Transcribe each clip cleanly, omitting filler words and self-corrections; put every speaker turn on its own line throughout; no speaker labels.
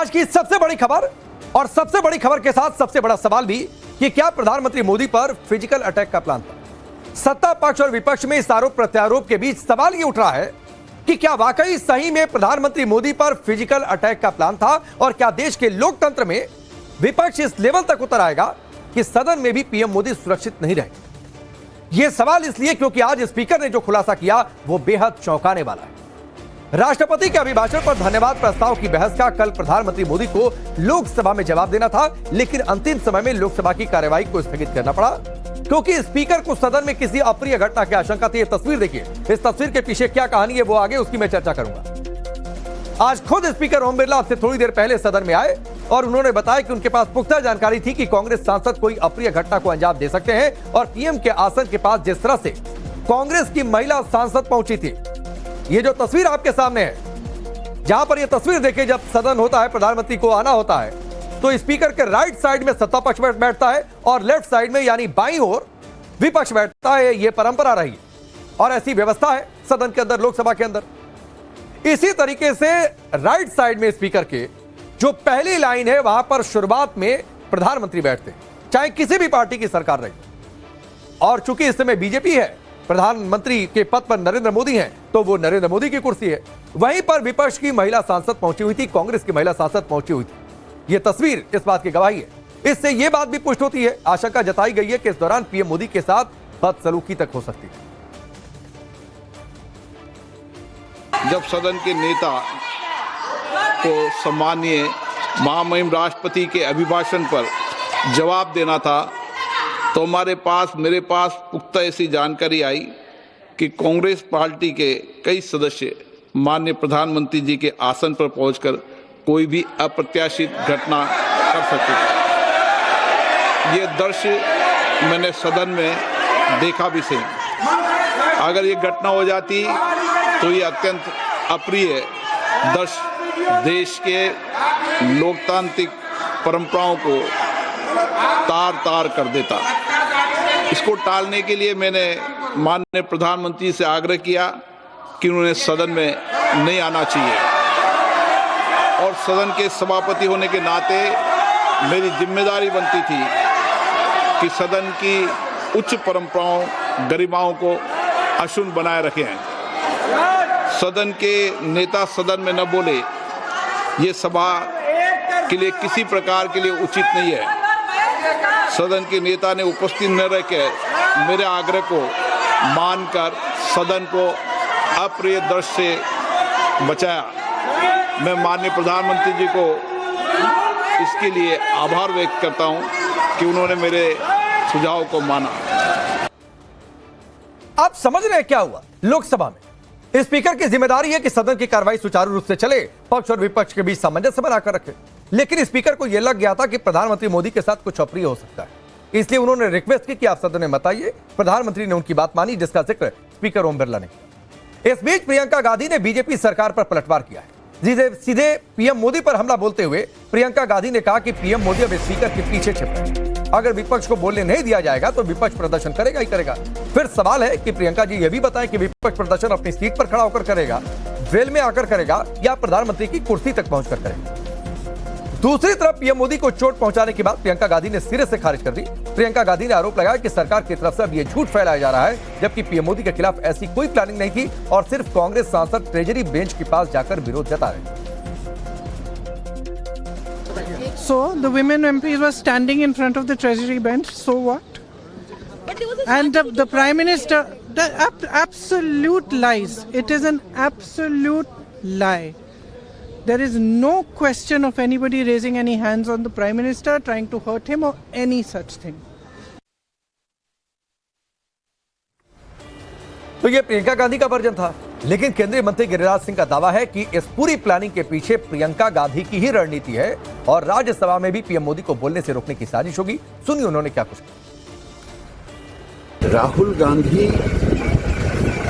आज की सबसे बड़ी खबर और सबसे बड़ी खबर के साथ सबसे बड़ा सवाल भी कि क्या प्रधानमंत्री मोदी पर फिजिकल अटैक का प्लान था। सत्ता पक्ष और विपक्ष में इस आरोप प्रत्यारोप के बीच सवाल यह उठ रहा है कि क्या वाकई सही में प्रधानमंत्री मोदी पर फिजिकल अटैक का प्लान था और क्या देश के लोकतंत्र में विपक्ष इस लेवल तक उतर आएगा कि सदन में भी पीएम मोदी सुरक्षित नहीं रहे। यह सवाल इसलिए क्योंकि आज स्पीकर ने जो खुलासा किया वो बेहद चौंकाने वाला है। राष्ट्रपति के अभिभाषण पर धन्यवाद प्रस्ताव की बहस का कल प्रधानमंत्री मोदी को लोकसभा में जवाब देना था, लेकिन अंतिम समय में लोकसभा की कार्यवाही को स्थगित करना पड़ा क्योंकि स्पीकर को सदन में किसी अप्रिय घटना की आशंका थी। यह तस्वीर देखिए, इस तस्वीर के पीछे क्या कहानी है वो आगे उसकी मैं चर्चा करूंगा। आज खुद स्पीकर ओम बिरला अब से थोड़ी देर पहले सदन में आए और उन्होंने बताया कि उनके पास पुख्ता जानकारी थी कि कांग्रेस सांसद कोई अप्रिय घटना को अंजाम दे सकते हैं और पीएम के आसन के पास जिस तरह से कांग्रेस की महिला सांसद पहुंची थी, ये जो तस्वीर आपके सामने है, जहां पर यह तस्वीर देखिए, जब सदन होता है प्रधानमंत्री को आना होता है तो स्पीकर के राइट साइड में सत्ता पक्ष बैठता है और लेफ्ट साइड में यानी बाईं ओर विपक्ष बैठता है। यह परंपरा रही है और ऐसी व्यवस्था है सदन के अंदर, लोकसभा के अंदर। इसी तरीके से राइट साइड में स्पीकर के जो पहली लाइन है वहां पर शुरुआत में प्रधानमंत्री बैठते हैं, चाहे किसी भी पार्टी की सरकार रही। और चूंकि इस समय बीजेपी है, प्रधानमंत्री के पद पर नरेंद्र मोदी हैं, तो वो नरेंद्र मोदी की कुर्सी है। वहीं पर विपक्ष की महिला सांसद पहुंची हुई थी, कांग्रेस की महिला सांसद पहुंची हुई थी। यह तस्वीर इस बात की गवाही है। इससे यह बात भी पुष्ट होती है, आशंका जताई गई है कि इस दौरान पीएम मोदी के साथ बदसलूकी तक हो सकती है।
जब सदन के नेता को सम्मानीय महामहिम राष्ट्रपति के अभिभाषण पर जवाब देना था तो मेरे पास पुख्ता ऐसी जानकारी आई कि कांग्रेस पार्टी के कई सदस्य माननीय प्रधानमंत्री जी के आसन पर पहुंचकर कोई भी अप्रत्याशित घटना कर सकते थे। ये दृश्य मैंने सदन में देखा भी सही। अगर ये घटना हो जाती तो ये अत्यंत अप्रिय दृश्य देश के लोकतांत्रिक परंपराओं को तार तार कर देता। इसको टालने के लिए मैंने माननीय प्रधानमंत्री से आग्रह किया कि उन्हें सदन में नहीं आना चाहिए और सदन के सभापति होने के नाते मेरी जिम्मेदारी बनती थी कि सदन की उच्च परंपराओं गरिमाओं को अक्षुण्ण बनाए रखें। सदन के नेता सदन में न बोले, ये सभा के लिए किसी प्रकार के लिए उचित नहीं है। सदन के नेता ने उपस्थित न रहकर मेरे आग्रह को मानकर सदन को अप्रिय दृश्य से बचाया। मैं माननीय प्रधानमंत्री जी को इसके लिए आभार व्यक्त करता हूं कि उन्होंने मेरे सुझाव को माना।
आप समझ रहे हैं क्या हुआ लोकसभा में? स्पीकर की जिम्मेदारी है कि सदन की कार्रवाई सुचारू रूप से चले, पक्ष और विपक्ष के बीच सामंजस्य बनाकर रखे। लेकिन स्पीकर को यह लग गया था कि प्रधानमंत्री मोदी के साथ कुछ अप्रिय हो सकता है, इसलिए उन्होंने रिक्वेस्ट की कि आप सदन में मत आइए। प्रधानमंत्री ने उनकी बात मानी, जिसका जिक्र स्पीकर ओम बिरला ने किया। इस बीच प्रियंका गांधी ने बीजेपी सरकार पर पलटवार किया है। सीधे पीएम मोदी पर हमला बोलते हुए प्रियंका गांधी ने कहा कि पीएम मोदी अब स्पीकर के पीछे छिप रहे। अगर विपक्ष को बोलने नहीं दिया जाएगा तो विपक्ष प्रदर्शन करेगा ही करेगा। फिर सवाल है कि प्रियंका जी यह भी बताएं कि विपक्ष प्रदर्शन अपनी सीट पर खड़ा होकर करेगा, वेल में आकर करेगा या प्रधानमंत्री की कुर्सी तक पहुंचकर करेगा। दूसरी तरफ पीएम मोदी को चोट पहुंचाने के बाद प्रियंका गांधी ने सिरे से खारिज कर दी। प्रियंका गांधी ने आरोप लगाया कि सरकार की तरफ से अब यह झूठ फैलाया जा रहा है, जबकि पीएम मोदी के खिलाफ ऐसी कोई प्लानिंग नहीं थी और सिर्फ कांग्रेस सांसद ट्रेजरी बेंच के पास जाकर विरोध जता रहे।
So the women MPs were standing in front of the Treasury bench. So what? And the Prime Minister, absolute lies. It is an absolute lie. There is no question of anybody raising any hands on the Prime Minister, trying to hurt him or any such thing.
तो ये प्रियंका गांधी का version था, लेकिन केंद्रीय मंत्री गिरिराज सिंह का दावा है कि इस पूरी प्लानिंग के पीछे प्रियंका गांधी की ही रणनीति है और राज्यसभा में भी पीएम मोदी को बोलने से रोकने की साजिश होगी। सुनिए उन्होंने क्या कुछ कहा।
राहुल गांधी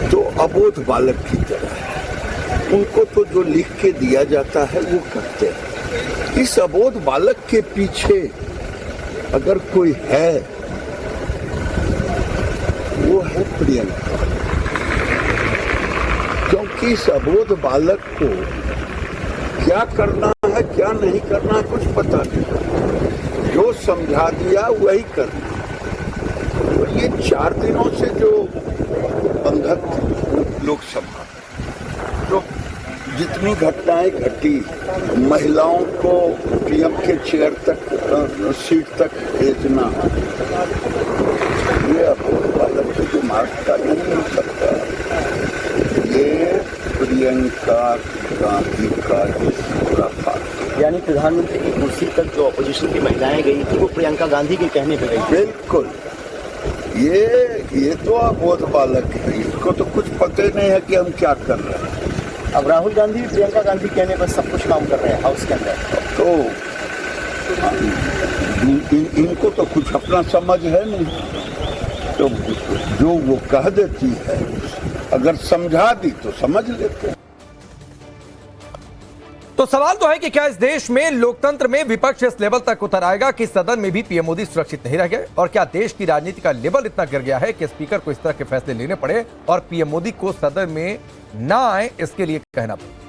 तो अबोध बालक की तरह है, उनको तो जो लिख के दिया जाता है वो करते हैं। इस अबोध बालक के पीछे अगर कोई है वो है प्रियंका, क्योंकि इस अबोध बालक को क्या करना है क्या नहीं करना है कुछ पता नहीं, जो समझा दिया वही करना। तो ये 4 दिनों से जो बंधक थी लोकसभा, तो जितनी घटनाएं घटी, महिलाओं को पीएम के चेयर तक सीट तक भेजना, ये अबोध बालक के दिमाग का नहीं हो सकता। ये प्रियंका गांधी का पूरा था।
यानी प्रधानमंत्री की कुर्सी तक जो अपोजिशन की महिलाएं गई थी वो प्रियंका गांधी के कहने पे गई।
बिल्कुल, ये तो अबोध बालक है, इसको तो कुछ पता ही नहीं है कि हम क्या कर रहे हैं।
अब राहुल गांधी भी प्रियंका गांधी कहने पर सब कुछ काम कर रहे हैं हाउस के अंदर।
तो इनको तो कुछ अपना समझ है नहीं, तो जो वो कह देती है अगर समझा दी तो समझ लेते हैं।
तो सवाल तो है कि क्या इस देश में लोकतंत्र में विपक्ष इस लेवल तक उतर आएगा कि सदन में भी पीएम मोदी सुरक्षित नहीं रह गए, और क्या देश की राजनीति का लेवल इतना गिर गया है कि स्पीकर को इस तरह के फैसले लेने पड़े और पीएम मोदी को सदन में ना आए इसके लिए कहना पड़े।